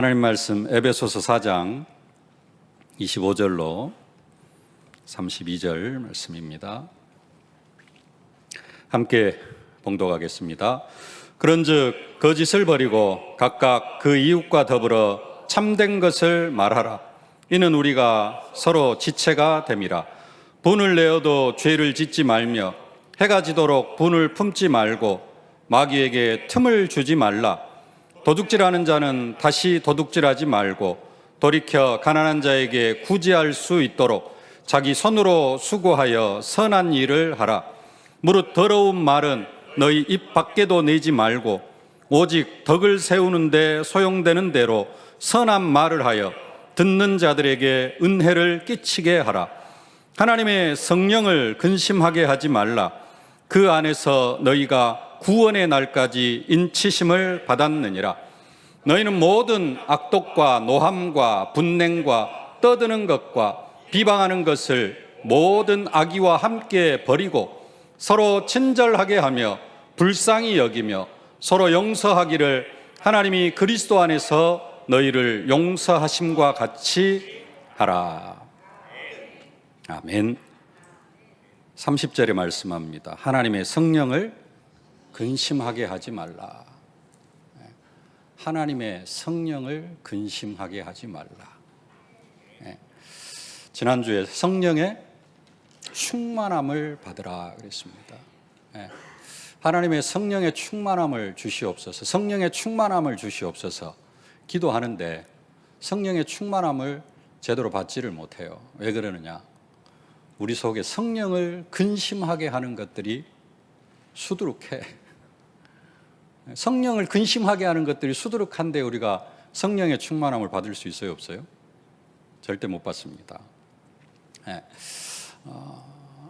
하나님 말씀 에베소서 4장 25절로 32절 말씀입니다. 함께 봉독하겠습니다. 그런즉 거짓을 버리고 각각 그 이웃과 더불어 참된 것을 말하라. 이는 우리가 서로 지체가 됨이라. 분을 내어도 죄를 짓지 말며 해가 지도록 분을 품지 말고 마귀에게 틈을 주지 말라. 도둑질하는 자는 다시 도둑질하지 말고 돌이켜 가난한 자에게 구제할 수 있도록 자기 손으로 수고하여 선한 일을 하라. 무릇 더러운 말은 너희 입 밖에도 내지 말고 오직 덕을 세우는 데 소용되는 대로 선한 말을 하여 듣는 자들에게 은혜를 끼치게 하라. 하나님의 성령을 근심하게 하지 말라. 그 안에서 너희가 구원의 날까지 인치심을 받았느니라. 너희는 모든 악독과 노함과 분냉과 떠드는 것과 비방하는 것을 모든 악의와 함께 버리고 서로 친절하게 하며 불쌍히 여기며 서로 용서하기를 하나님이 그리스도 안에서 너희를 용서하심과 같이 하라. 아멘. 30절에 말씀합니다. 하나님의 성령을 근심하게 하지 말라. 하나님의 성령을 근심하게 하지 말라. 지난주에 성령의 충만함을 받으라 그랬습니다. 하나님의 성령의 충만함을 주시옵소서. 성령의 충만함을 주시옵소서 기도하는데 성령의 충만함을 제대로 받지를 못해요. 왜 그러느냐? 우리 속에 성령을 근심하게 하는 것들이 수두룩해. 성령을 근심하게 하는 것들이 수두룩한데 우리가 성령의 충만함을 받을 수 있어요, 없어요? 절대 못 받습니다.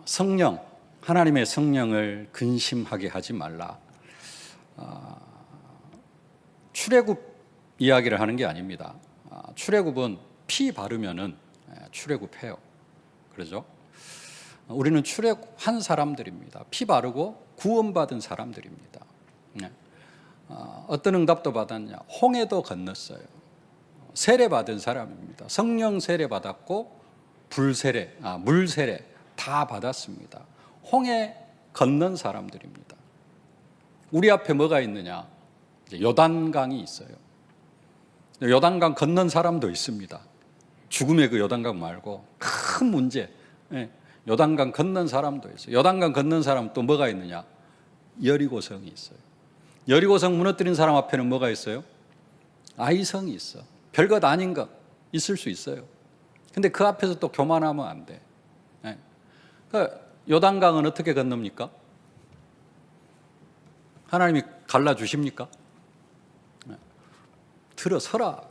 성령, 하나님의 성령을 근심하게 하지 말라. 출애굽 이야기를 하는 게 아닙니다. 출애굽은 피 바르면은 출애굽해요. 그러죠? 우리는 출애굽한 사람들입니다. 피 바르고 구원받은 사람들입니다. 어떤 응답도 받았냐? 홍해도 건넜어요. 세례 받은 사람입니다. 성령 세례 받았고 불세례, 물세례 다 받았습니다. 홍해 건넌 사람들입니다. 우리 앞에 뭐가 있느냐? 요단강이 있어요. 요단강 건넌 사람도 있습니다. 죽음의 그 요단강 말고 큰 문제. 요단강 건넌 사람도 있어요. 요단강 건넌 사람 또 뭐가 있느냐? 여리고성이 있어요. 여리고성 무너뜨린 사람 앞에는 뭐가 있어요? 아이성이 있어. 별것 아닌 것 있을 수 있어요. 근데 그 앞에서 또 교만하면 안 돼. 그러니까 요단강은 어떻게 건넙니까? 하나님이 갈라주십니까? 들어서라.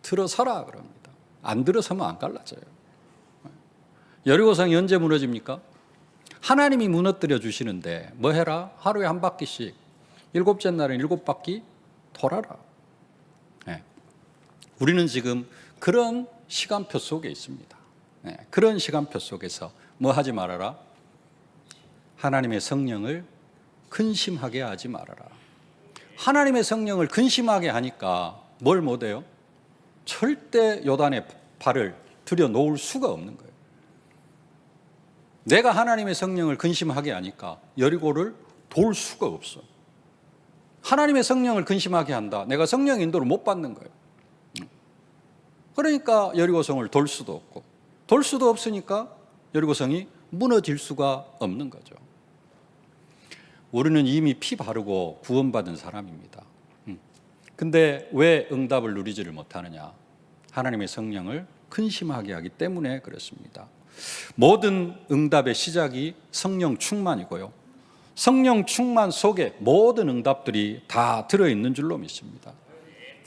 들어서라 그럽니다. 안 들어서면 안 갈라져요. 여리고성이 언제 무너집니까? 하나님이 무너뜨려 주시는데 뭐 해라? 하루에 한 바퀴씩 7째 날은 7바퀴 돌아라. 우리는 지금 그런 시간표 속에 있습니다. 그런 시간표 속에서 뭐 하지 말아라? 하나님의 성령을 근심하게 하지 말아라. 하나님의 성령을 근심하게 하니까 뭘 못해요? 절대 요단에 발을 들여놓을 수가 없는 거예요. 내가 하나님의 성령을 근심하게 하니까 여리고를 돌 수가 없어. 하나님의 성령을 근심하게 한다. 내가 성령 인도를 못 받는 거예요. 그러니까 여리고성을 돌 수도 없고, 돌 수도 없으니까 여리고성이 무너질 수가 없는 거죠. 우리는 이미 피 바르고 구원받은 사람입니다. 근데 왜 응답을 누리지를 못하느냐? 하나님의 성령을 근심하게 하기 때문에 그렇습니다. 모든 응답의 시작이 성령 충만이고요. 성령 충만 속에 모든 응답들이 다 들어있는 줄로 믿습니다.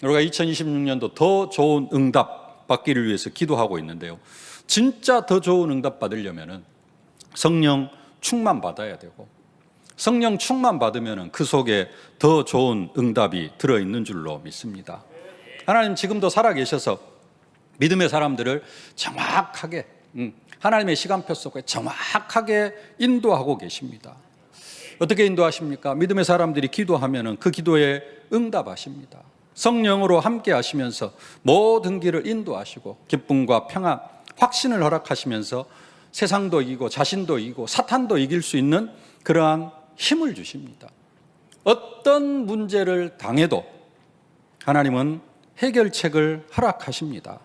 우리가 2026년도 더 좋은 응답 받기를 위해서 기도하고 있는데요. 진짜 더 좋은 응답 받으려면 성령 충만 받아야 되고, 성령 충만 받으면 그 속에 더 좋은 응답이 들어있는 줄로 믿습니다. 하나님 지금도 살아계셔서 믿음의 사람들을 정확하게 하나님의 시간표 속에 정확하게 인도하고 계십니다. 어떻게 인도하십니까? 믿음의 사람들이 기도하면 그 기도에 응답하십니다. 성령으로 함께 하시면서 모든 길을 인도하시고 기쁨과 평안, 확신을 허락하시면서 세상도 이기고 자신도 이기고 사탄도 이길 수 있는 그러한 힘을 주십니다. 어떤 문제를 당해도 하나님은 해결책을 허락하십니다.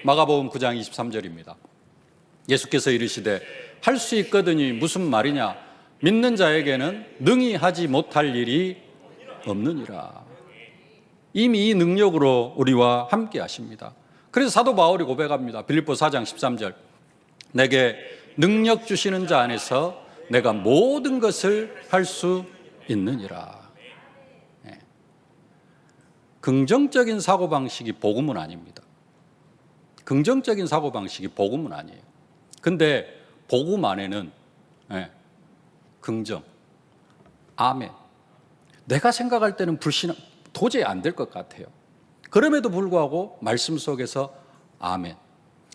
마가복음 9장 23절입니다. 예수께서 이르시되 할 수 있거든이 무슨 말이냐, 믿는 자에게는 능히 하지 못할 일이 없느니라. 이미 이 능력으로 우리와 함께 하십니다. 그래서 사도 바울이 고백합니다. 빌립보서 4장 13절, 내게 능력 주시는 자 안에서 내가 모든 것을 할 수 있느니라. 네. 긍정적인 사고방식이 복음은 아닙니다. 긍정적인 사고방식이 복음은 아니에요. 근데 복음 안에는 긍정, 아멘. 내가 생각할 때는 불신앙 도저히 안 될 것 같아요. 그럼에도 불구하고 말씀 속에서 아멘,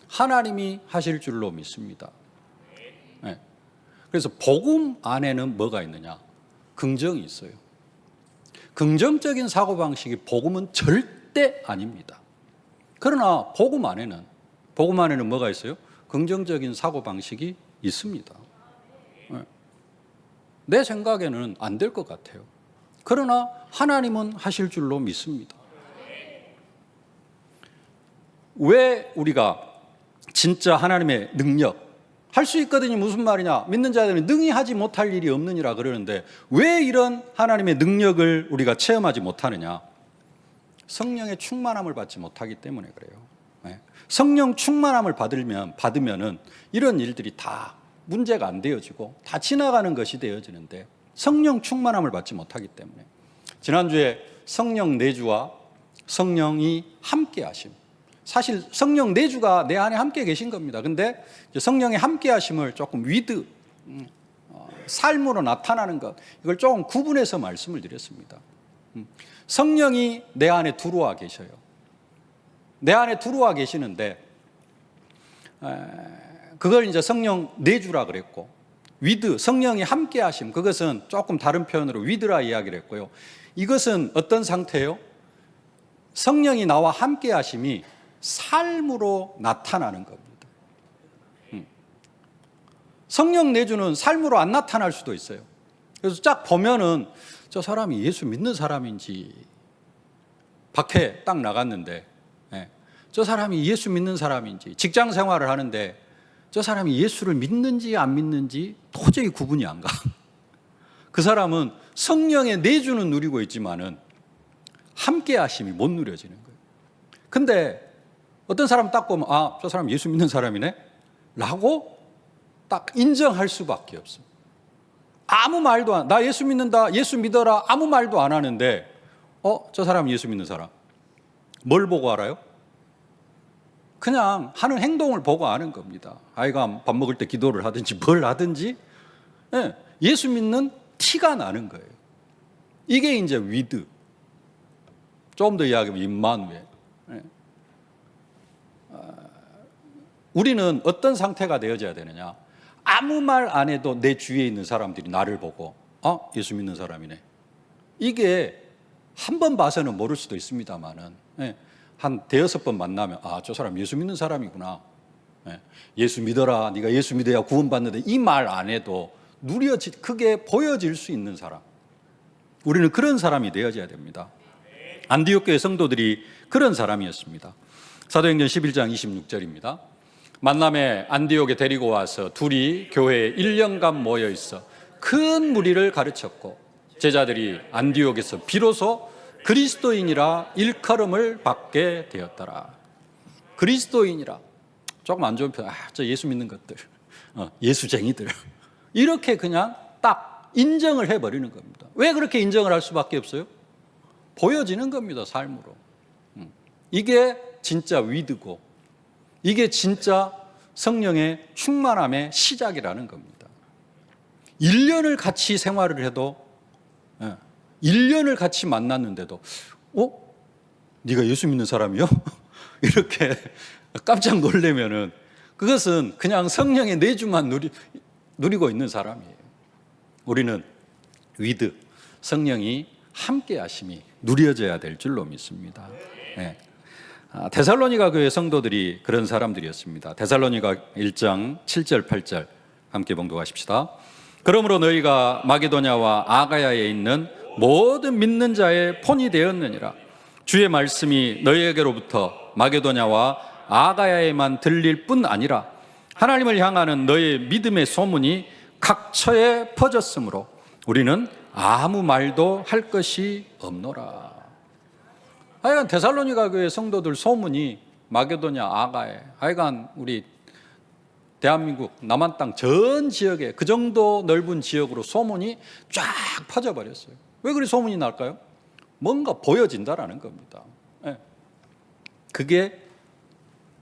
하나님이 하실 줄로 믿습니다. 그래서 복음 안에는 뭐가 있느냐? 긍정이 있어요. 긍정적인 사고방식이 복음은 절대 아닙니다. 그러나 복음 안에는 뭐가 있어요? 긍정적인 사고방식이 있습니다. 내 생각에는 안 될 것 같아요. 그러나 하나님은 하실 줄로 믿습니다. 왜 우리가 진짜 하나님의 능력, 할 수 있거든이 무슨 말이냐, 믿는 자들은 능히 하지 못할 일이 없느니라 그러는데 왜 이런 하나님의 능력을 우리가 체험하지 못하느냐? 성령의 충만함을 받지 못하기 때문에 그래요. 성령 충만함을 받으면은 이런 일들이 다 문제가 안 되어지고 다 지나가는 것이 되어지는데 성령 충만함을 받지 못하기 때문에. 지난주에 성령 내주와 성령이 함께 하심, 사실 성령 내주가 내 안에 함께 계신 겁니다. 근데 성령의 함께 하심을 조금 삶으로 나타나는 것, 이걸 조금 구분해서 말씀을 드렸습니다. 성령이 내 안에 들어와 계셔요. 내 안에 들어와 계시는데 그걸 이제 성령 내주라 그랬고, 성령이 함께 하심, 그것은 조금 다른 표현으로 위드라 이야기를 했고요. 이것은 어떤 상태예요? 성령이 나와 함께 하심이 삶으로 나타나는 겁니다. 성령 내주는 삶으로 안 나타날 수도 있어요. 그래서 쫙 보면은 저 사람이 예수 믿는 사람인지, 밖에 딱 나갔는데 저 사람이 예수 믿는 사람인지, 직장 생활을 하는데 저 사람이 예수를 믿는지 안 믿는지 도저히 구분이 안 가. 그 사람은 성령의 내주는 누리고 있지만은 함께 하심이 못 누려지는 거예요. 근데 어떤 사람 딱 보면 저 사람 예수 믿는 사람이네 라고 딱 인정할 수밖에 없어요. 아무 말도 안, 나 예수 믿는다, 예수 믿어라, 아무 말도 안 하는데 저 사람 예수 믿는 사람. 뭘 보고 알아요? 그냥 하는 행동을 보고 아는 겁니다. 아이가 밥 먹을 때 기도를 하든지 뭘 하든지 예수 믿는 티가 나는 거예요. 이게 이제 위드. 좀 더 이야기하면 임마누엘. 우리는 어떤 상태가 되어져야 되느냐? 아무 말 안 해도 내 주위에 있는 사람들이 나를 보고 예수 믿는 사람이네. 이게 한 번 봐서는 모를 수도 있습니다만은 한 대여섯 번 만나면 저 사람 예수 믿는 사람이구나. 예수 믿어라, 네가 예수 믿어야 구원받는데 이 말 안 해도 크게 보여질 수 있는 사람. 우리는 그런 사람이 되어져야 됩니다. 안디옥 교회 성도들이 그런 사람이었습니다. 사도행전 11장 26절입니다. 만남에 안디옥에 데리고 와서 둘이 교회에 1년간 모여 있어 큰 무리를 가르쳤고 제자들이 안디옥에서 비로소 그리스도인이라 일컬음을 받게 되었더라. 그리스도인이라, 조금 안 좋은 표현, 저 예수 믿는 것들, 예수쟁이들, 이렇게 그냥 딱 인정을 해버리는 겁니다. 왜 그렇게 인정을 할 수밖에 없어요? 보여지는 겁니다, 삶으로. 이게 진짜 위드고, 이게 진짜 성령의 충만함의 시작이라는 겁니다. 1년을 같이 생활을 해도, 1년을 같이 만났는데도 네가 예수 믿는 사람이요? 이렇게 깜짝 놀라면은 그것은 그냥 성령의 내주만 누리고 있는 사람이에요. 우리는 위드, 성령이 함께 하심이 누려져야 될 줄로 믿습니다. 네. 데살로니가 교회 성도들이 그런 사람들이었습니다. 데살로니가 1장 7절 8절 함께 봉독하십시다. 그러므로 너희가 마게도냐와 아가야에 있는 모든 믿는 자의 본이 되었느니라. 주의 말씀이 너희에게로부터 마게도냐와 아가야에만 들릴 뿐 아니라 하나님을 향하는 너희의 믿음의 소문이 각처에 퍼졌으므로 우리는 아무 말도 할 것이 없노라. 하여간 데살로니가 교회 성도들 소문이 마게도냐 아가야, 하여간 우리 대한민국 남한 땅 전 지역에 그 정도 넓은 지역으로 소문이 쫙 퍼져버렸어요. 왜 그리 소문이 날까요? 뭔가 보여진다라는 겁니다. 그게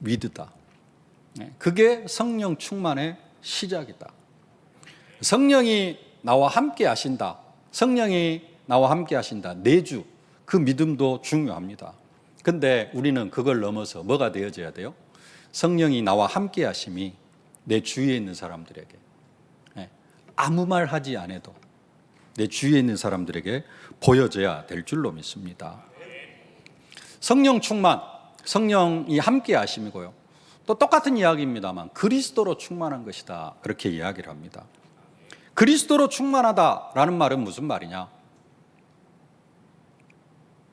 위드다. 그게 성령 충만의 시작이다. 성령이 나와 함께 하신다. 성령이 나와 함께 하신다. 내주, 그 믿음도 중요합니다. 근데 우리는 그걸 넘어서 뭐가 되어져야 돼요? 성령이 나와 함께 하심이 내 주위에 있는 사람들에게, 아무 말 하지 않아도 내 주위에 있는 사람들에게 보여져야 될 줄로 믿습니다. 성령 충만, 성령이 함께 하심이고요. 또 똑같은 이야기입니다만 그리스도로 충만한 것이다, 그렇게 이야기를 합니다. 그리스도로 충만하다라는 말은 무슨 말이냐?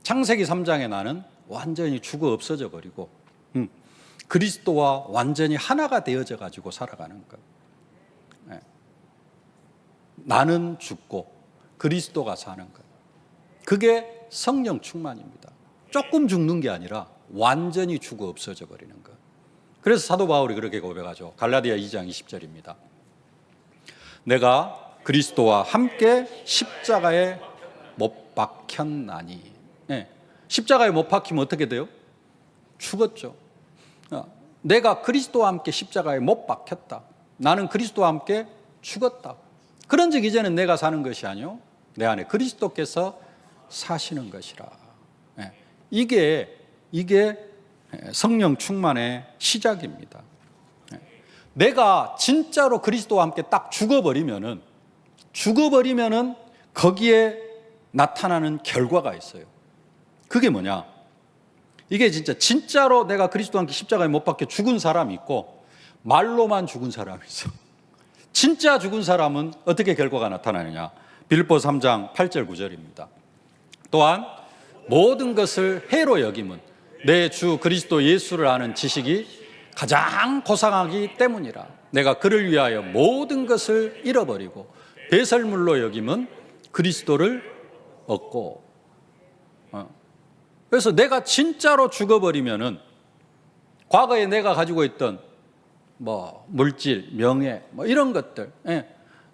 창세기 3장에 나는 완전히 죽어 없어져 버리고 그리스도와 완전히 하나가 되어져 가지고 살아가는 것. 나는 죽고 그리스도가 사는 것. 그게 성령 충만입니다. 조금 죽는 게 아니라 완전히 죽어 없어져 버리는 것. 그래서 사도 바울이 그렇게 고백하죠. 갈라디아 2장 20절입니다. 내가 그리스도와 함께 십자가에 못 박혔나니. 십자가에 못 박히면 어떻게 돼요? 죽었죠. 내가 그리스도와 함께 십자가에 못 박혔다. 나는 그리스도와 함께 죽었다. 그런 즉 이제는 내가 사는 것이 아니요 내 안에 그리스도께서 사시는 것이라. 이게 성령 충만의 시작입니다. 내가 진짜로 그리스도와 함께 딱 죽어버리면은 거기에 나타나는 결과가 있어요. 그게 뭐냐? 이게 진짜로 내가 그리스도와 함께 십자가에 못 박혀 죽은 사람이 있고 말로만 죽은 사람이 있어. 진짜 죽은 사람은 어떻게 결과가 나타나느냐? 빌립보서 3장 8절 9절입니다. 또한 모든 것을 해로 여김은 내 주 그리스도 예수를 아는 지식이 가장 고상하기 때문이라. 내가 그를 위하여 모든 것을 잃어버리고 배설물로 여김은 그리스도를 얻고. 그래서 내가 진짜로 죽어버리면은 과거에 내가 가지고 있던 물질, 명예, 이런 것들,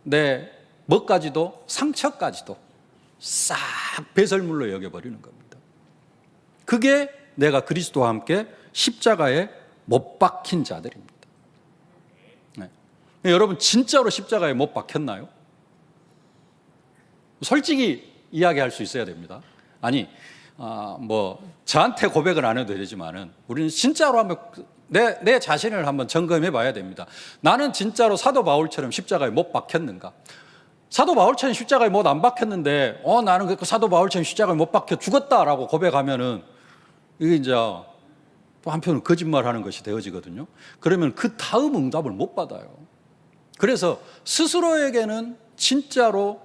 내 뭐까지도, 상처까지도 싹 배설물로 여겨버리는 겁니다. 그게 내가 그리스도와 함께 십자가에 못 박힌 자들입니다. 여러분 진짜로 십자가에 못 박혔나요? 솔직히 이야기할 수 있어야 됩니다. 아니, 저한테 고백을 안 해도 되지만은 우리는 진짜로 한번 내 자신을 한번 점검해 봐야 됩니다. 나는 진짜로 사도 바울처럼 십자가에 못 박혔는가? 사도 바울처럼 십자가에 못 안 박혔는데 나는 그 사도 바울처럼 십자가에 못 박혀 죽었다라고 고백하면은 이게 이제 또 한편으로 거짓말하는 것이 되어지거든요. 그러면 그 다음 응답을 못 받아요. 그래서 스스로에게는 진짜로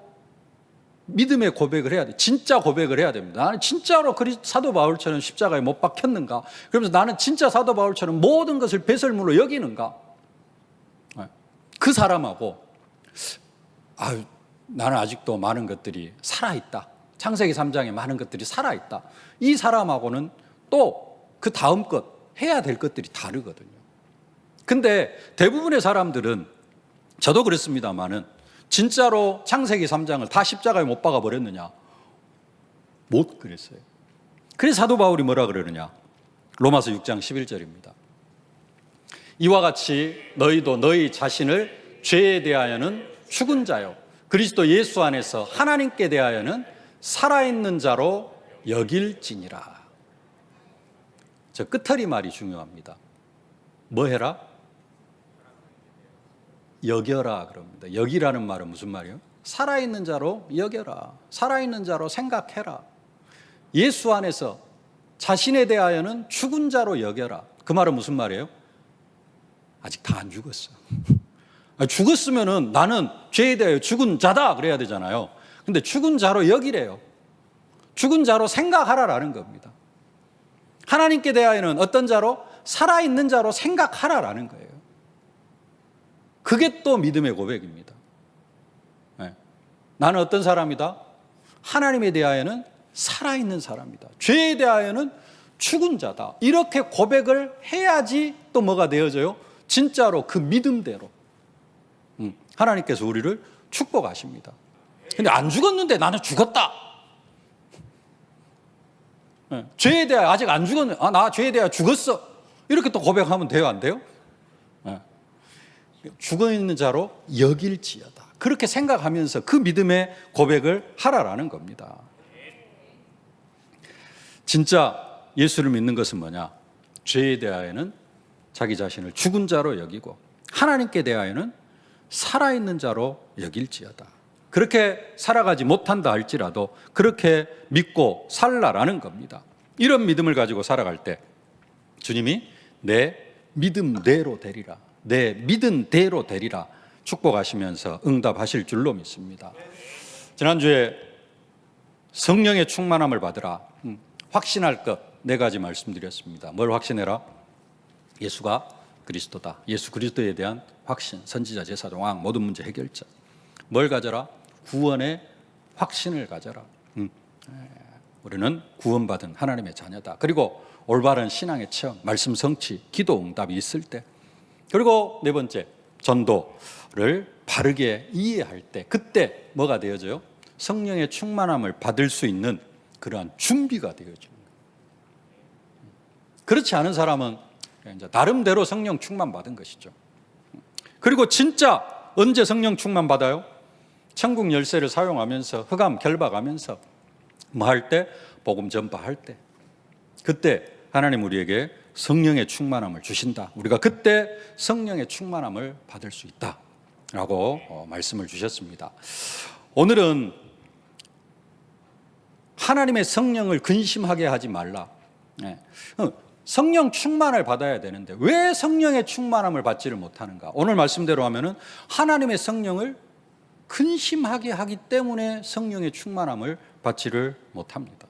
믿음의 고백을 해야 돼. 진짜 고백을 해야 됩니다. 나는 진짜로 사도 바울처럼 십자가에 못 박혔는가? 그러면서 나는 진짜 사도 바울처럼 모든 것을 배설물로 여기는가? 그 사람하고 나는 아직도 많은 것들이 살아있다. 창세기 3장에 많은 것들이 살아있다. 이 사람하고는 또 그 다음 것 해야 될 것들이 다르거든요. 근데 대부분의 사람들은 저도 그렇습니다만은 진짜로 창세기 3장을 다 십자가에 못 박아 버렸느냐? 못 그랬어요. 그래서 사도 바울이 뭐라 그러느냐? 로마서 6장 11절입니다. 이와 같이 너희도 너희 자신을 죄에 대하여는 죽은 자요 그리스도 예수 안에서 하나님께 대하여는 살아있는 자로 여길지니라. 저 끝허리 말이 중요합니다. 뭐 해라? 여겨라 그럽니다. 여기라는 말은 무슨 말이에요? 살아있는 자로 여겨라. 살아있는 자로 생각해라. 예수 안에서 자신에 대하여는 죽은 자로 여겨라. 그 말은 무슨 말이에요? 아직 다 안 죽었어. 죽었으면은 나는 죄에 대하여 죽은 자다 그래야 되잖아요. 근데 죽은 자로 여기래요. 죽은 자로 생각하라라는 겁니다. 하나님께 대하여는 어떤 자로? 살아있는 자로 생각하라라는 거예요. 그게 또 믿음의 고백입니다. 네. 나는 어떤 사람이다? 하나님에 대하여는 살아있는 사람이다. 죄에 대하여는 죽은 자다. 이렇게 고백을 해야지 또 뭐가 되어져요? 진짜로 그 믿음대로 하나님께서 우리를 축복하십니다. 근데 안 죽었는데 나는 죽었다. 네. 죄에 대해 아직 안 죽었는데 나 죄에 대해 죽었어. 이렇게 또 고백하면 돼요, 안 돼요? 네. 죽어있는 자로 여길지어다. 그렇게 생각하면서 그 믿음의 고백을 하라라는 겁니다. 진짜 예수를 믿는 것은 뭐냐? 죄에 대하여는 자기 자신을 죽은 자로 여기고 하나님께 대하여는 살아있는 자로 여길지어다. 그렇게 살아가지 못한다 할지라도 그렇게 믿고 살라라는 겁니다. 이런 믿음을 가지고 살아갈 때 주님이 내 믿음대로 되리라, 내 믿은 대로 되리라 축복하시면서 응답하실 줄로 믿습니다. 지난주에 성령의 충만함을 받으라, 확신할 것 네 가지 말씀드렸습니다. 뭘 확신해라? 예수가 그리스도다. 예수 그리스도에 대한 확신, 선지자, 제사, 왕, 모든 문제 해결자. 뭘 가져라? 구원의 확신을 가져라. 우리는 구원받은 하나님의 자녀다. 그리고 올바른 신앙의 체험, 말씀 성취, 기도 응답이 있을 때. 그리고 네 번째, 전도를 바르게 이해할 때, 그때 뭐가 되어져요? 성령의 충만함을 받을 수 있는 그러한 준비가 되어져요. 그렇지 않은 사람은 이제 나름대로 성령 충만 받은 것이죠. 그리고 진짜 언제 성령 충만 받아요? 천국 열쇠를 사용하면서 흑암 결박하면서 뭐 할 때? 복음 전파할 때. 그때 하나님 우리에게 성령의 충만함을 주신다. 우리가 그때 성령의 충만함을 받을 수 있다라고 말씀을 주셨습니다. 오늘은 하나님의 성령을 근심하게 하지 말라. 성령 충만을 받아야 되는데 왜 성령의 충만함을 받지를 못하는가? 오늘 말씀대로 하면은 하나님의 성령을 근심하게 하기 때문에 성령의 충만함을 받지를 못합니다.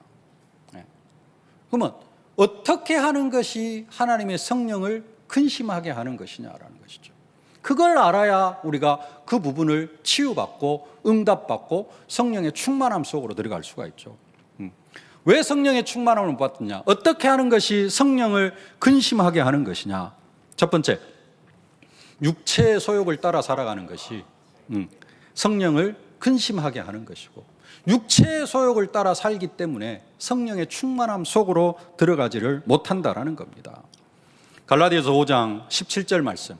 그러면 어떻게 하는 것이 하나님의 성령을 근심하게 하는 것이냐라는 것이죠. 그걸 알아야 우리가 그 부분을 치유받고 응답받고 성령의 충만함 속으로 들어갈 수가 있죠. 왜 성령의 충만함을 받느냐? 어떻게 하는 것이 성령을 근심하게 하는 것이냐? 첫 번째, 육체의 소욕을 따라 살아가는 것이 성령을 근심하게 하는 것이고, 육체의 소욕을 따라 살기 때문에 성령의 충만함 속으로 들어가지를 못한다라는 겁니다. 갈라디아서 5장 17절 말씀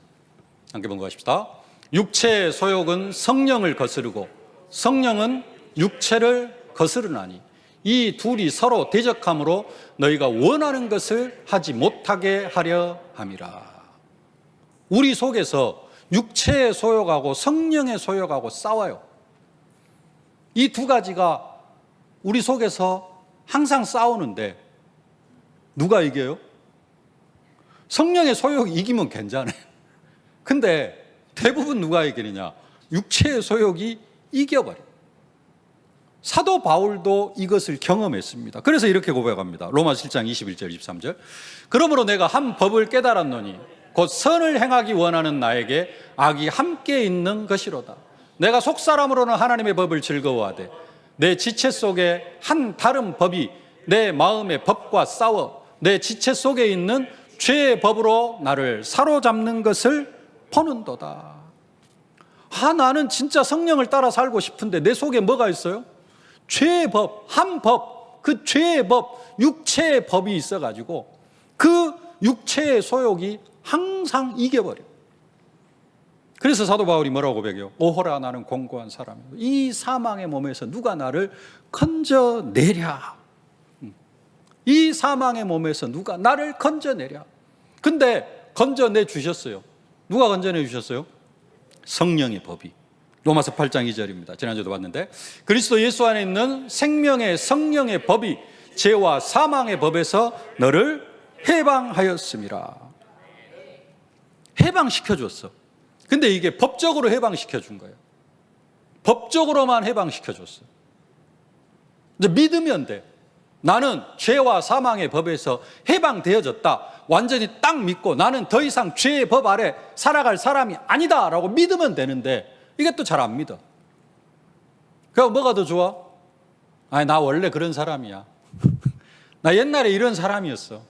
함께 본거하십시다. 육체의 소욕은 성령을 거스르고 성령은 육체를 거스르나니 이 둘이 서로 대적함으로 너희가 원하는 것을 하지 못하게 하려 함이라. 우리 속에서 육체의 소욕하고 성령의 소욕하고 싸워요. 이 두 가지가 우리 속에서 항상 싸우는데 누가 이겨요? 성령의 소욕이 이기면 괜찮아요. 근데 대부분 누가 이기느냐? 육체의 소욕이 이겨버려요. 사도 바울도 이것을 경험했습니다. 그래서 이렇게 고백합니다. 로마서 7장 21절 23절. 그러므로 내가 한 법을 깨달았노니 곧 선을 행하기 원하는 나에게 악이 함께 있는 것이로다. 내가 속사람으로는 하나님의 법을 즐거워하되 내 지체 속에 한 다른 법이 내 마음의 법과 싸워 내 지체 속에 있는 죄의 법으로 나를 사로잡는 것을 보는도다. 나는 진짜 성령을 따라 살고 싶은데 내 속에 뭐가 있어요? 죄의 법, 한 법, 그 죄의 법, 육체의 법이 있어가지고 그 육체의 소욕이 항상 이겨버려. 그래서 사도 바울이 뭐라고 고백해요? 오호라 나는 공고한 사람이고 이 사망의 몸에서 누가 나를 건져내랴. 이 사망의 몸에서 누가 나를 건져내랴. 근데 건져내 주셨어요. 누가 건져내 주셨어요? 성령의 법이. 로마서 8장 2절입니다. 지난주에도 봤는데 그리스도 예수 안에 있는 생명의 성령의 법이 죄와 사망의 법에서 너를 해방하였음이라. 해방시켜줬어. 근데 이게 법적으로 해방시켜준 거예요. 법적으로만 해방시켜줬어. 이제 믿으면 돼. 나는 죄와 사망의 법에서 해방되어졌다. 완전히 딱 믿고 나는 더 이상 죄의 법 아래 살아갈 사람이 아니다 라고 믿으면 되는데 이게 또 잘 안 믿어. 그럼 뭐가 더 좋아? 아니, 나 원래 그런 사람이야. 나 옛날에 이런 사람이었어.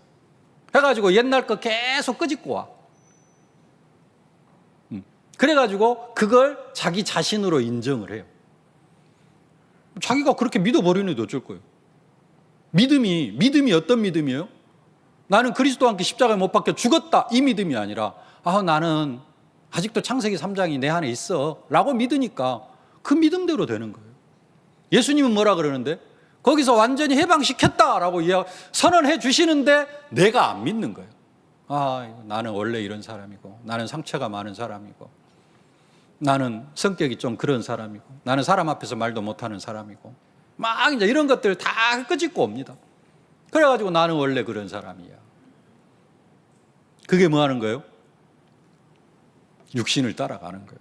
해가지고 옛날 거 계속 끄집고 와. 그래가지고 그걸 자기 자신으로 인정을 해요. 자기가 그렇게 믿어버리는데 어쩔 거예요? 믿음이 어떤 믿음이에요? 나는 그리스도와 함께 십자가에 못 박혀 죽었다, 이 믿음이 아니라 나는 아직도 창세기 3장이 내 안에 있어 라고 믿으니까 그 믿음대로 되는 거예요. 예수님은 뭐라 그러는데? 거기서 완전히 해방시켰다라고 선언해 주시는데 내가 안 믿는 거예요. 나는 원래 이런 사람이고, 나는 상처가 많은 사람이고, 나는 성격이 좀 그런 사람이고, 나는 사람 앞에서 말도 못하는 사람이고, 막 이제 이런 것들 다 끄집고 옵니다. 그래가지고 나는 원래 그런 사람이야. 그게 뭐 하는 거예요? 육신을 따라가는 거예요.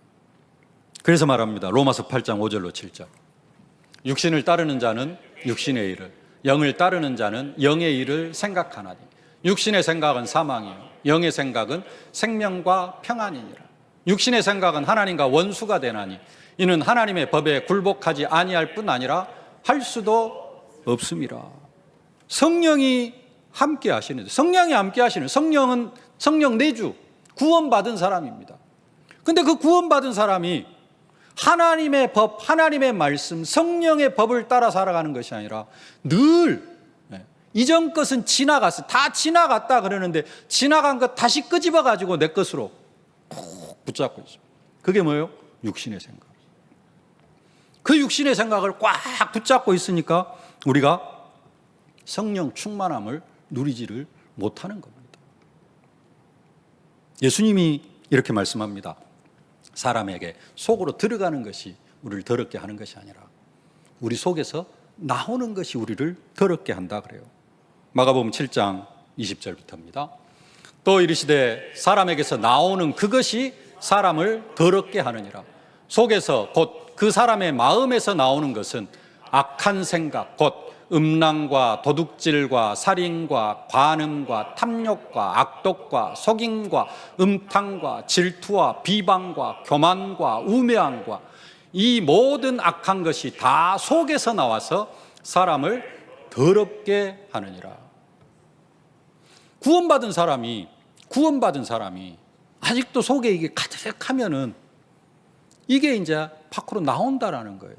그래서 말합니다. 로마서 8장 5절로 7절. 육신을 따르는 자는 육신의 일을, 영을 따르는 자는 영의 일을 생각하나니 육신의 생각은 사망이요 영의 생각은 생명과 평안이니라. 육신의 생각은 하나님과 원수가 되나니 이는 하나님의 법에 굴복하지 아니할 뿐 아니라 할 수도 없음이라. 성령이 함께 하시는데, 성령이 함께 하시는, 성령은 성령 내주 구원받은 사람입니다. 근데 그 구원받은 사람이 하나님의 법, 하나님의 말씀, 성령의 법을 따라 살아가는 것이 아니라 늘 이전 것은 지나갔어. 다 지나갔다 그러는데 지나간 것 다시 끄집어 가지고 내 것으로 꼭 붙잡고 있어요. 그게 뭐예요? 육신의 생각. 그 육신의 생각을 꽉 붙잡고 있으니까 우리가 성령 충만함을 누리지를 못하는 겁니다. 예수님이 이렇게 말씀합니다. 사람에게 속으로 들어가는 것이 우리를 더럽게 하는 것이 아니라 우리 속에서 나오는 것이 우리를 더럽게 한다 그래요. 마가복음 7장 20절부터입니다. 또 이르시되 사람에게서 나오는 그것이 사람을 더럽게 하느니라. 속에서 곧 그 사람의 마음에서 나오는 것은 악한 생각, 곧 음란과 도둑질과 살인과 관음과 탐욕과 악독과 속임과 음탕과 질투와 비방과 교만과 우매함과 이 모든 악한 것이 다 속에서 나와서 사람을 더럽게 하느니라. 구원받은 사람이 아직도 속에 이게 가득하면은 이게 이제 밖으로 나온다라는 거예요.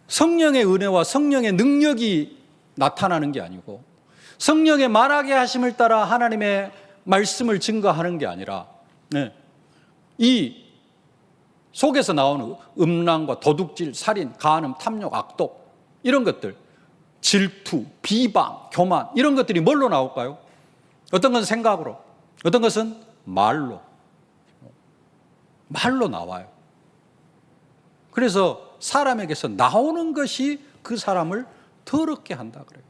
성령의 은혜와 성령의 능력이 나타나는 게 아니고 성령의 말하게 하심을 따라 하나님의 말씀을 증거하는 게 아니라 이 속에서 나오는 음란과 도둑질, 살인, 간음, 탐욕, 악독 이런 것들, 질투, 비방, 교만 이런 것들이 뭘로 나올까요? 어떤 것은 생각으로, 어떤 것은 말로 나와요. 그래서 사람에게서 나오는 것이 그 사람을 더럽게 한다 그래요.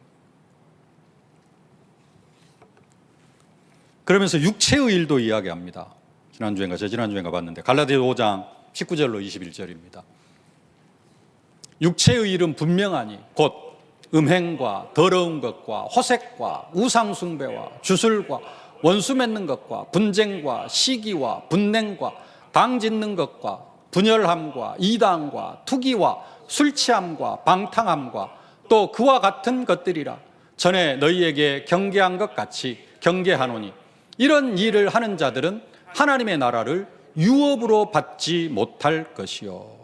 그러면서 육체의 일도 이야기합니다. 지난주인가 봤는데 갈라디아 5장 19절로 21절입니다. 육체의 일은 분명하니 곧 음행과 더러운 것과 호색과 우상숭배와 주술과 원수 맺는 것과 분쟁과 시기와 분냉과 당 짓는 것과 분열함과 이단과 투기와 술 취함과 방탕함과 또 그와 같은 것들이라. 전에 너희에게 경계한 것 같이 경계하노니 이런 일을 하는 자들은 하나님의 나라를 유업으로 받지 못할 것이요.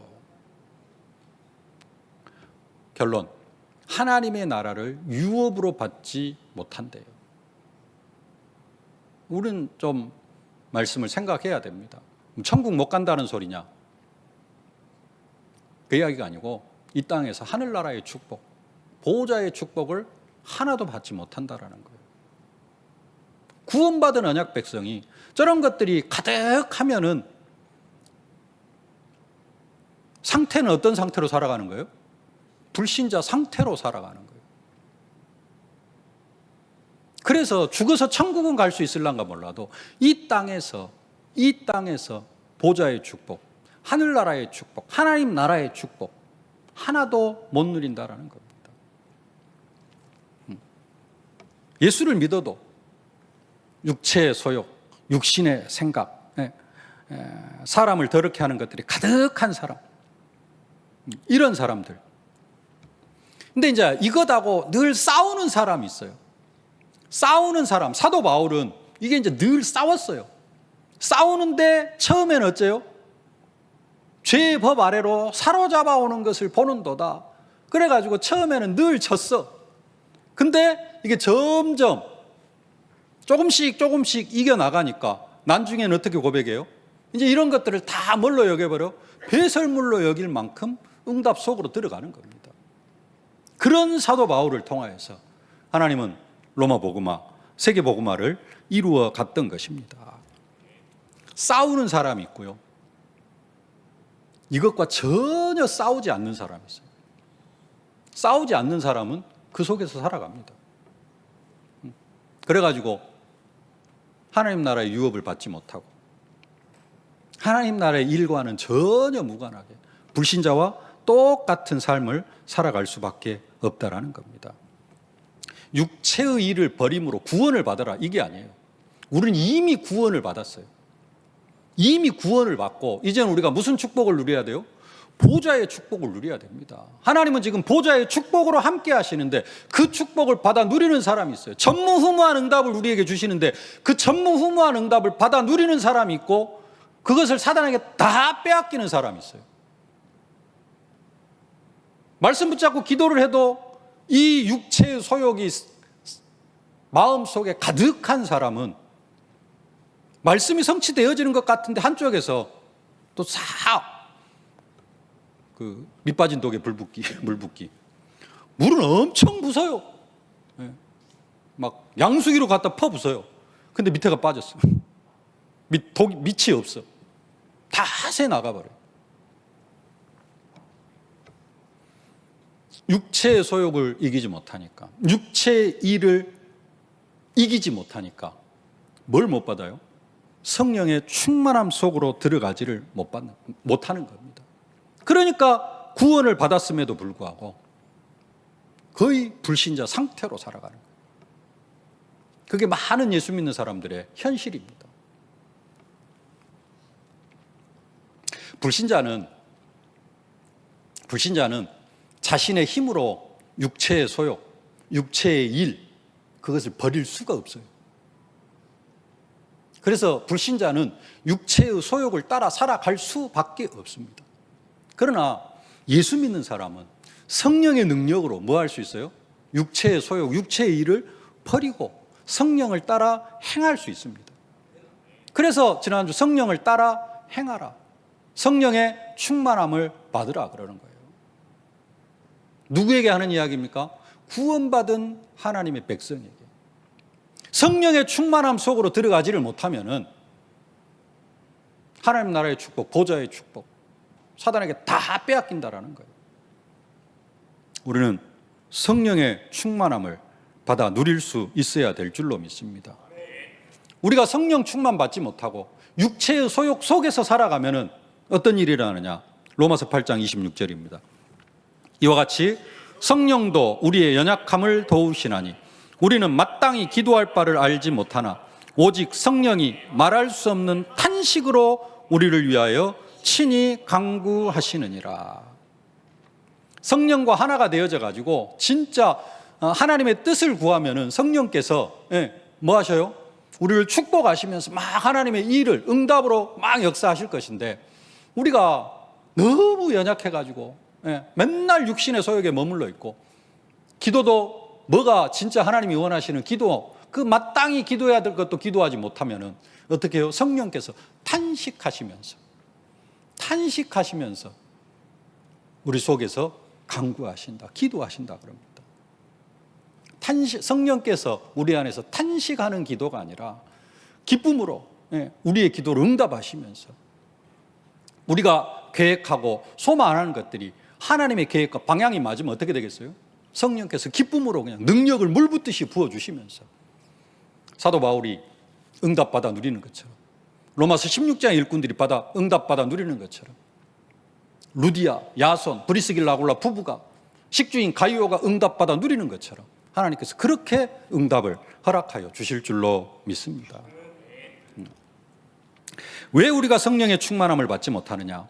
결론, 하나님의 나라를 유업으로 받지 못한대요. 우리는 좀 말씀을 생각해야 됩니다. 천국 못 간다는 소리냐? 그 이야기가 아니고 이 땅에서 하늘나라의 축복, 보호자의 축복을 하나도 받지 못한다라는 거예요. 구원받은 언약 백성이 저런 것들이 가득하면은 상태는 어떤 상태로 살아가는 거예요? 불신자 상태로 살아가는 거예요. 그래서 죽어서 천국은 갈 수 있을란가 몰라도 이 땅에서 보좌의 축복, 하늘나라의 축복, 하나님 나라의 축복 하나도 못 누린다라는 겁니다. 예수를 믿어도 육체의 소욕, 육신의 생각, 사람을 더럽게 하는 것들이 가득한 사람, 이런 사람들. 근데 이제 이것하고 늘 싸우는 사람이 있어요. 싸우는 사람, 사도 바울은 이게 이제 늘 싸웠어요. 싸우는데 처음에는 어째요? 죄의 법 아래로 사로잡아 오는 것을 보는도다. 그래가지고 처음에는 늘 졌어. 근데 이게 점점 조금씩 이겨나가니까 나중에는 어떻게 고백해요? 이제 이런 것들을 다 뭘로 여겨버려? 배설물로 여길 만큼 응답 속으로 들어가는 겁니다. 그런 사도 바울을 통하여서 하나님은 로마 복음화, 세계 복음화를 이루어 갔던 것입니다. 싸우는 사람이 있고요. 이것과 전혀 싸우지 않는 사람이 있어요. 싸우지 않는 사람은 그 속에서 살아갑니다. 그래가지고 하나님 나라의 유업을 받지 못하고 하나님 나라의 일과는 전혀 무관하게 불신자와 똑같은 삶을 살아갈 수밖에 없다라는 겁니다. 육체의 일을 버림으로 구원을 받아라, 이게 아니에요. 우리는 이미 구원을 받았어요. 이미 구원을 받고 이제는 우리가 무슨 축복을 누려야 돼요? 보좌의 축복을 누려야 됩니다. 하나님은 지금 보좌의 축복으로 함께 하시는데 그 축복을 받아 누리는 사람이 있어요. 전무후무한 응답을 우리에게 주시는데 그 전무후무한 응답을 받아 누리는 사람이 있고 그것을 사단에게 다 빼앗기는 사람이 있어요. 말씀 붙잡고 기도를 해도 이 육체의 소욕이 마음속에 가득한 사람은 말씀이 성취되어지는 것 같은데 한쪽에서 또 밑 빠진 독에 물 붓기. 물은 엄청 부서요. 막 양수기로 갖다 퍼 부서요. 근데 밑에가 빠졌어. 밑이 없어. 다 새 나가버려요. 육체의 소욕을 이기지 못하니까, 육체의 일을 이기지 못하니까 뭘 못 받아요? 성령의 충만함 속으로 들어가지를 못하는 겁니다. 그러니까 구원을 받았음에도 불구하고 거의 불신자 상태로 살아가는 거예요. 그게 많은 예수 믿는 사람들의 현실입니다. 불신자는 자신의 힘으로 육체의 소욕, 육체의 일, 그것을 버릴 수가 없어요. 그래서 불신자는 육체의 소욕을 따라 살아갈 수밖에 없습니다. 그러나 예수 믿는 사람은 성령의 능력으로 뭐 할 수 있어요? 육체의 소욕, 육체의 일을 버리고 성령을 따라 행할 수 있습니다. 그래서 지난주 성령을 따라 행하라, 성령의 충만함을 받으라 그러는 거예요. 누구에게 하는 이야기입니까? 구원받은 하나님의 백성에게. 성령의 충만함 속으로 들어가지를 못하면은 하나님 나라의 축복, 보좌의 축복, 사단에게 다 빼앗긴다라는 거예요. 우리는 성령의 충만함을 받아 누릴 수 있어야 될 줄로 믿습니다. 우리가 성령 충만 받지 못하고 육체의 소욕 속에서 살아가면은 어떤 일이 일어나느냐? 로마서 8장 26절입니다. 이와 같이 성령도 우리의 연약함을 도우시나니 우리는 마땅히 기도할 바를 알지 못하나 오직 성령이 말할 수 없는 탄식으로 우리를 위하여 친히 간구하시느니라. 성령과 하나가 되어져 가지고 진짜 하나님의 뜻을 구하면은 성령께서 뭐 하셔요? 우리를 축복하시면서 막 하나님의 일을 응답으로 막 역사하실 것인데 우리가 너무 연약해 가지고 맨날 육신의 소욕에 머물러 있고 기도도 뭐가 진짜 하나님이 원하시는 기도, 그 마땅히 기도해야 될 것도 기도하지 못하면은 어떻게 해요? 성령께서 탄식하시면서 우리 속에서 간구하신다, 기도하신다 그럽니다. 성령께서 우리 안에서 탄식하는 기도가 아니라 기쁨으로 우리의 기도를 응답하시면서 우리가 계획하고 소망하는 것들이 하나님의 계획과 방향이 맞으면 어떻게 되겠어요? 성령께서 기쁨으로 그냥 능력을 물붓듯이 부어주시면서 사도 바울이 응답받아 누리는 것처럼, 로마서 16장 일꾼들이 응답받아 누리는 것처럼, 루디아, 야손, 브리스길라 아굴라 부부가, 식주인 가이오가 응답받아 누리는 것처럼 하나님께서 그렇게 응답을 허락하여 주실 줄로 믿습니다. 왜 우리가 성령의 충만함을 받지 못하느냐?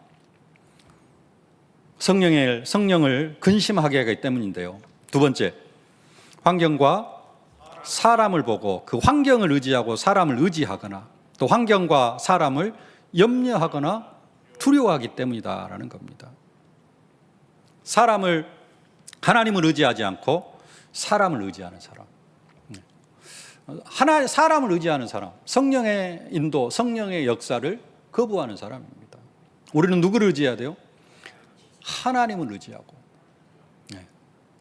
성령을 근심하게 하기 때문인데요. 두 번째, 환경과 사람을 보고 그 환경을 의지하고 사람을 의지하거나 또 환경과 사람을 염려하거나 두려워하기 때문이다라는 겁니다. 하나님을 의지하지 않고 사람을 의지하는 사람, 사람을 의지하는 사람, 성령의 인도, 성령의 역사를 거부하는 사람입니다. 우리는 누구를 의지해야 돼요? 하나님을 의지하고.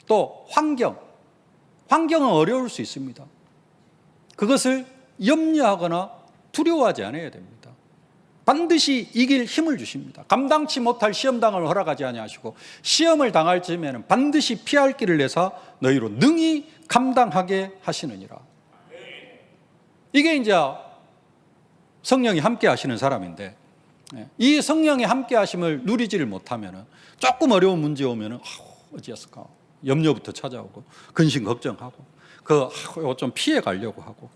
또 환경은 어려울 수 있습니다. 그것을 염려하거나 두려워하지 않아야 됩니다. 반드시 이길 힘을 주십니다. 감당치 못할 시험당을 허락하지 아니하시고 시험을 당할 즈음에는 반드시 피할 길을 내사 너희로 능히 감당하게 하시느니라. 이게 이제 성령이 함께 하시는 사람인데, 이 성령이 함께 하심을 누리지를 못하면 조금 어려운 문제 오면 어찌했을까 염려부터 찾아오고 근심 걱정하고 이거 좀 피해 가려고 하고,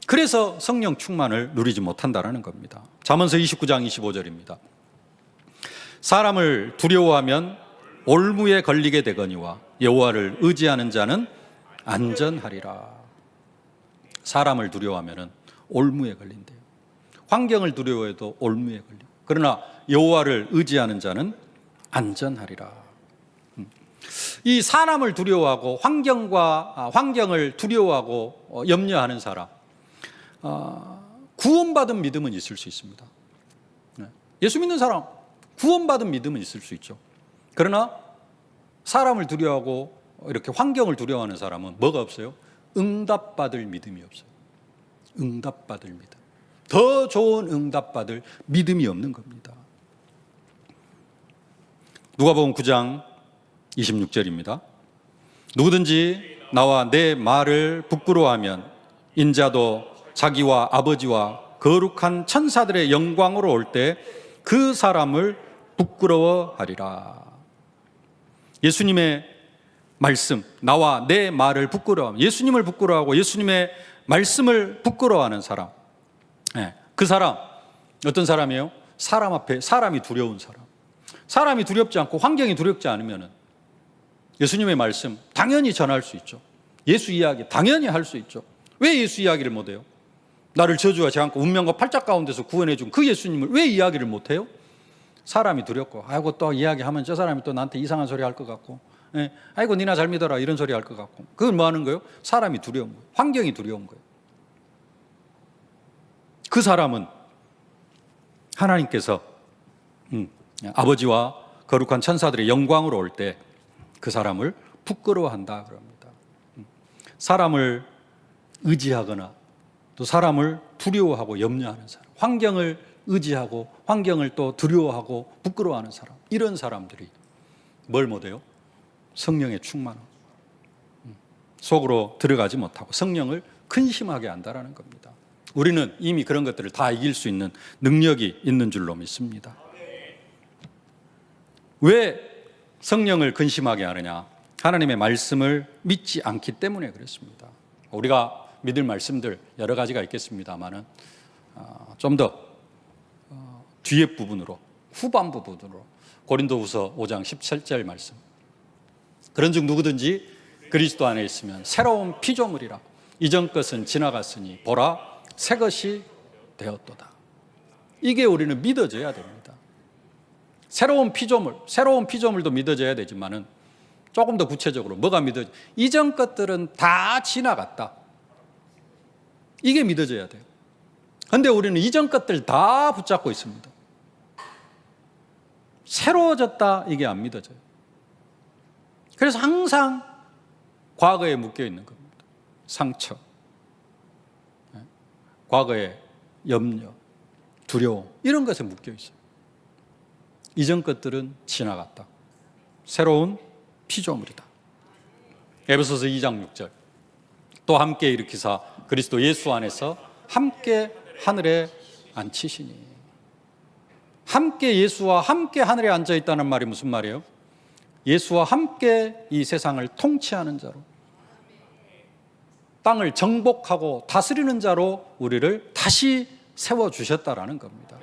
그래서 성령 충만을 누리지 못한다는 겁니다. 잠언서 29장 25절입니다. 사람을 두려워하면 올무에 걸리게 되거니와 여호와를 의지하는 자는 안전하리라. 사람을 두려워하면 올무에 걸린대요. 환경을 두려워해도 올무에 걸리고, 그러나 여호와를 의지하는 자는 안전하리라. 이 사람을 두려워하고 환경을 두려워하고 염려하는 사람, 구원받은 믿음은 있을 수 있습니다. 예수 믿는 사람, 구원받은 믿음은 있을 수 있죠. 그러나 사람을 두려워하고 이렇게 환경을 두려워하는 사람은 뭐가 없어요? 응답받을 믿음이 없어요. 응답받을 믿음, 더 좋은 응답받을 믿음이 없는 겁니다. 누가복음 9장 26절입니다. 누구든지 나와 내 말을 부끄러워하면 인자도 자기와 아버지와 거룩한 천사들의 영광으로 올 때 그 사람을 부끄러워하리라. 예수님의 말씀, 나와 내 말을 부끄러워하면, 예수님을 부끄러워하고 예수님의 말씀을 부끄러워하는 사람, 그 사람 어떤 사람이에요? 사람 앞에 사람이 두려운 사람. 사람이 두렵지 않고 환경이 두렵지 않으면 예수님의 말씀 당연히 전할 수 있죠. 예수 이야기 당연히 할 수 있죠. 왜 예수 이야기를 못해요? 나를 저주하지 않고 운명과 팔짝 가운데서 구원해 준 그 예수님을 왜 이야기를 못해요? 사람이 두렵고, 아이고 또 이야기하면 저 사람이 또 나한테 이상한 소리 할 것 같고, 아이고 니나 잘 믿어라 이런 소리 할 것 같고. 그건 뭐 하는 거예요? 사람이 두려운 거예요. 환경이 두려운 거예요. 그 사람은 하나님께서 아버지와 거룩한 천사들의 영광으로 올 때 그 사람을 부끄러워한다 그럽니다. 사람을 의지하거나 또 사람을 두려워하고 염려하는 사람, 환경을 의지하고 환경을 또 두려워하고 부끄러워하는 사람, 이런 사람들이 뭘 못해요? 성령의 충만함, 속으로 들어가지 못하고 성령을 근심하게 한다는 겁니다. 우리는 이미 그런 것들을 다 이길 수 있는 능력이 있는 줄로 믿습니다. 왜 성령을 근심하게 하느냐? 하나님의 말씀을 믿지 않기 때문에 그렇습니다. 우리가 믿을 말씀들 여러 가지가 있겠습니다만은 좀 더 뒤에 부분으로, 후반 부분으로 고린도후서 5장 17절 말씀, 그런즉 누구든지 그리스도 안에 있으면 새로운 피조물이라 이전 것은 지나갔으니 보라 새 것이 되었도다. 이게 우리는 믿어져야 됩니다. 새로운 피조물도 믿어져야 되지만은 조금 더 구체적으로 뭐가 믿어져? 이전 것들은 다 지나갔다. 이게 믿어져야 돼요. 그런데 우리는 이전 것들 다 붙잡고 있습니다. 새로워졌다 이게 안 믿어져요. 그래서 항상 과거에 묶여 있는 겁니다. 상처, 과거의 염려, 두려움, 이런 것에 묶여 있어요. 이전 것들은 지나갔다. 새로운 피조물이다. 에베소서 2장 6절. 또 함께 일으키사 그리스도 예수 안에서 함께 하늘에 앉히시니. 함께 예수와 함께 하늘에 앉아 있다는 말이 무슨 말이에요? 예수와 함께 이 세상을 통치하는 자로, 땅을 정복하고 다스리는 자로 우리를 다시 세워주셨다라는 겁니다.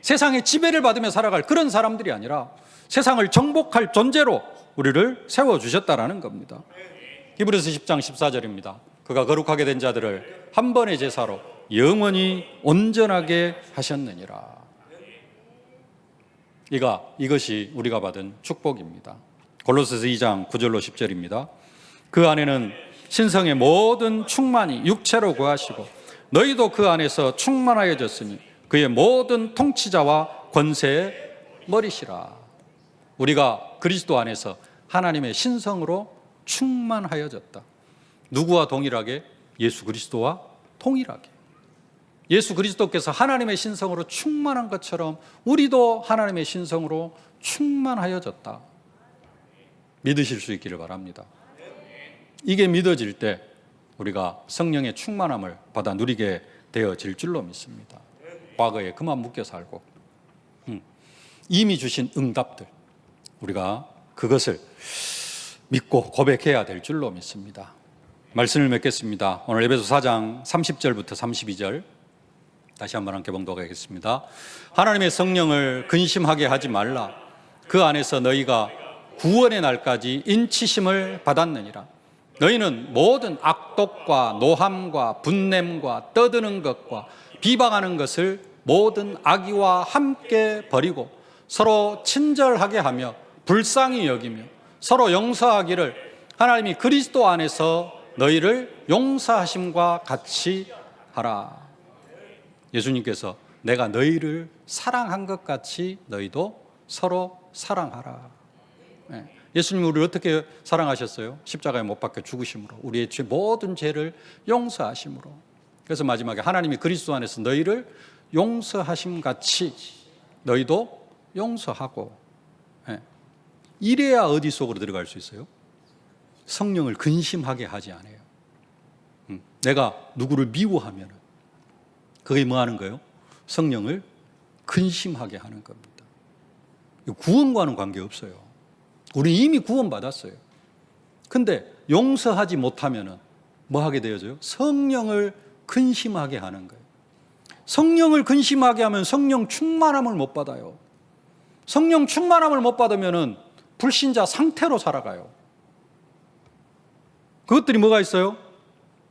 세상의 지배를 받으며 살아갈 그런 사람들이 아니라 세상을 정복할 존재로 우리를 세워주셨다라는 겁니다. 히브리서 10장 14절입니다. 그가 거룩하게 된 자들을 한 번의 제사로 영원히 온전하게 하셨느니라. 이것이 우리가 받은 축복입니다. 골로새서 2장 9절로 10절입니다. 그 안에는 신성의 모든 충만이 육체로 거하시고 너희도 그 안에서 충만하여졌으니 그의 모든 통치자와 권세의 머리시라. 우리가 그리스도 안에서 하나님의 신성으로 충만하여졌다. 누구와 동일하게? 예수 그리스도와 동일하게. 예수 그리스도께서 하나님의 신성으로 충만한 것처럼 우리도 하나님의 신성으로 충만하여졌다. 믿으실 수 있기를 바랍니다. 이게 믿어질 때 우리가 성령의 충만함을 받아 누리게 되어질 줄로 믿습니다. 과거에 그만 묶여 살고 이미 주신 응답들, 우리가 그것을 믿고 고백해야 될 줄로 믿습니다. 말씀을 맺겠습니다. 오늘 에베소 4장 30절부터 32절 다시 한번 함께 봉독하겠습니다. 하나님의 성령을 근심하게 하지 말라. 그 안에서 너희가 구원의 날까지 인치심을 받았느니라. 너희는 모든 악독과 노함과 분냄과 떠드는 것과 비방하는 것을 모든 악의와 함께 버리고 서로 친절하게 하며 불쌍히 여기며 서로 용서하기를 하나님이 그리스도 안에서 너희를 용서하심과 같이 하라. 예수님께서 내가 너희를 사랑한 것 같이 너희도 서로 사랑하라. 예수님이 우리를 어떻게 사랑하셨어요? 십자가에 못 박혀 죽으심으로, 우리의 모든 죄를 용서하심으로. 그래서 마지막에 하나님이 그리스도 안에서 너희를 용서하심 같이 너희도 용서하고. 이래야 어디 속으로 들어갈 수 있어요? 성령을 근심하게 하지 않아요. 내가 누구를 미워하면 그게 뭐 하는 거예요? 성령을 근심하게 하는 겁니다. 구원과는 관계없어요. 우리 이미 구원받았어요. 근데 용서하지 못하면 뭐 하게 되어져요? 성령을 근심하게 하는 거예요. 성령을 근심하게 하면 성령 충만함을 못 받아요. 성령 충만함을 못 받으면 불신자 상태로 살아가요. 그것들이 뭐가 있어요?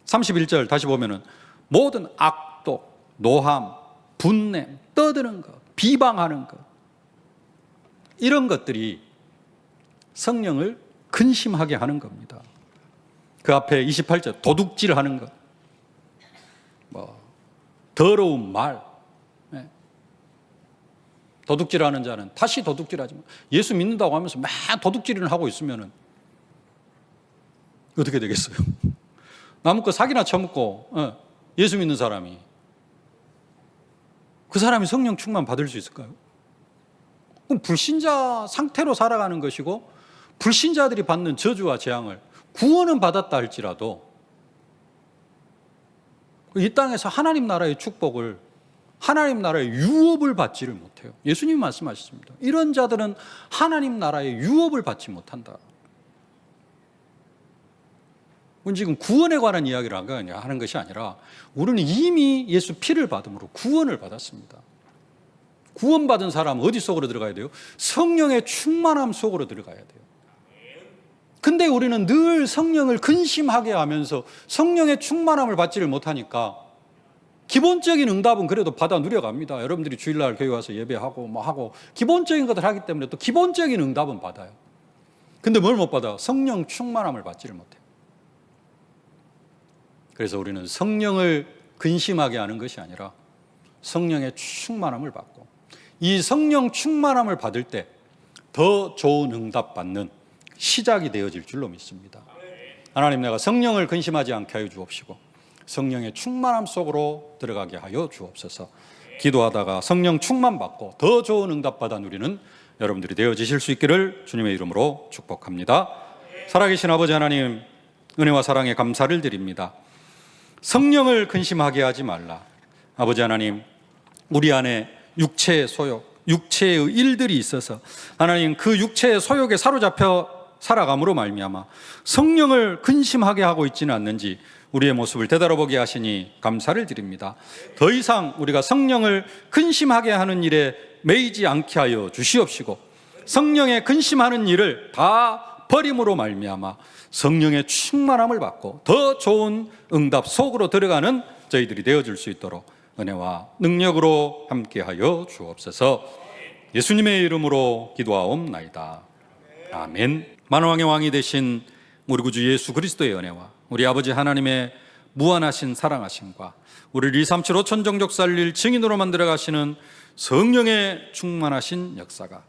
31절 다시 보면은 모든 악독, 노함, 분냄, 떠드는 것, 비방하는 것, 이런 것들이 성령을 근심하게 하는 겁니다. 그 앞에 28절 도둑질하는 것, 더러운 말, 도둑질하는 자는 다시 도둑질하지 마. 예수 믿는다고 하면서 막 도둑질을 하고 있으면 어떻게 되겠어요? 남의 사기나 쳐먹고 예수 믿는 사람이, 그 사람이 성령 충만 받을 수 있을까요? 그럼 불신자 상태로 살아가는 것이고, 불신자들이 받는 저주와 재앙을 구원은 받았다 할지라도 이 땅에서 하나님 나라의 축복을, 하나님 나라의 유업을 받지를 못해요. 예수님이 말씀하셨습니다. 이런 자들은 하나님 나라의 유업을 받지 못한다. 지금 구원에 관한 이야기를 하는 것이 아니라 우리는 이미 예수 피를 받음으로 구원을 받았습니다. 구원받은 사람은 어디 속으로 들어가야 돼요? 성령의 충만함 속으로 들어가야 돼요. 근데 우리는 늘 성령을 근심하게 하면서 성령의 충만함을 받지를 못하니까 기본적인 응답은 그래도 받아 누려갑니다. 여러분들이 주일날 교회 와서 예배하고 하고 기본적인 것들 하기 때문에 또 기본적인 응답은 받아요. 근데 뭘 못 받아요? 성령 충만함을 받지를 못해요. 그래서 우리는 성령을 근심하게 하는 것이 아니라 성령의 충만함을 받고, 이 성령 충만함을 받을 때 더 좋은 응답 받는 시작이 되어질 줄로 믿습니다. 하나님, 내가 성령을 근심하지 않게 하여 주옵시고 성령의 충만함 속으로 들어가게 하여 주옵소서. 기도하다가 성령 충만 받고 더 좋은 응답 받아 누리는 여러분들이 되어지실 수 있기를 주님의 이름으로 축복합니다. 살아계신 아버지 하나님, 은혜와 사랑에 감사를 드립니다. 성령을 근심하게 하지 말라. 아버지 하나님, 우리 안에 육체의 소욕, 육체의 일들이 있어서 하나님 그 육체의 소욕에 사로잡혀 살아감으로 말미암아 성령을 근심하게 하고 있지는 않는지 우리의 모습을 되돌아보게 하시니 감사를 드립니다. 더 이상 우리가 성령을 근심하게 하는 일에 매이지 않게 하여 주시옵시고, 성령의 근심하는 일을 다 버림으로 말미암아 성령의 충만함을 받고 더 좋은 응답 속으로 들어가는 저희들이 되어줄 수 있도록 은혜와 능력으로 함께하여 주옵소서. 예수님의 이름으로 기도하옵나이다. 아멘. 만왕의 왕이 되신 우리 구주 예수 그리스도의 은혜와 우리 아버지 하나님의 무한하신 사랑하심과 우리를 237 5천 정족 살릴 증인으로 만들어 가시는 성령의 충만하신 역사가,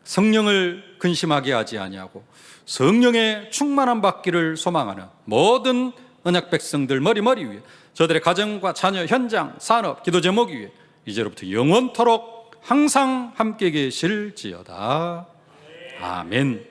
성령을 근심하게 하지 아니하고 성령의 충만함 받기를 소망하는 모든 언약 백성들 머리 위에, 저들의 가정과 자녀, 현장, 산업, 기도 제목 위에 이제로부터 영원토록 항상 함께 계실지어다. 아멘.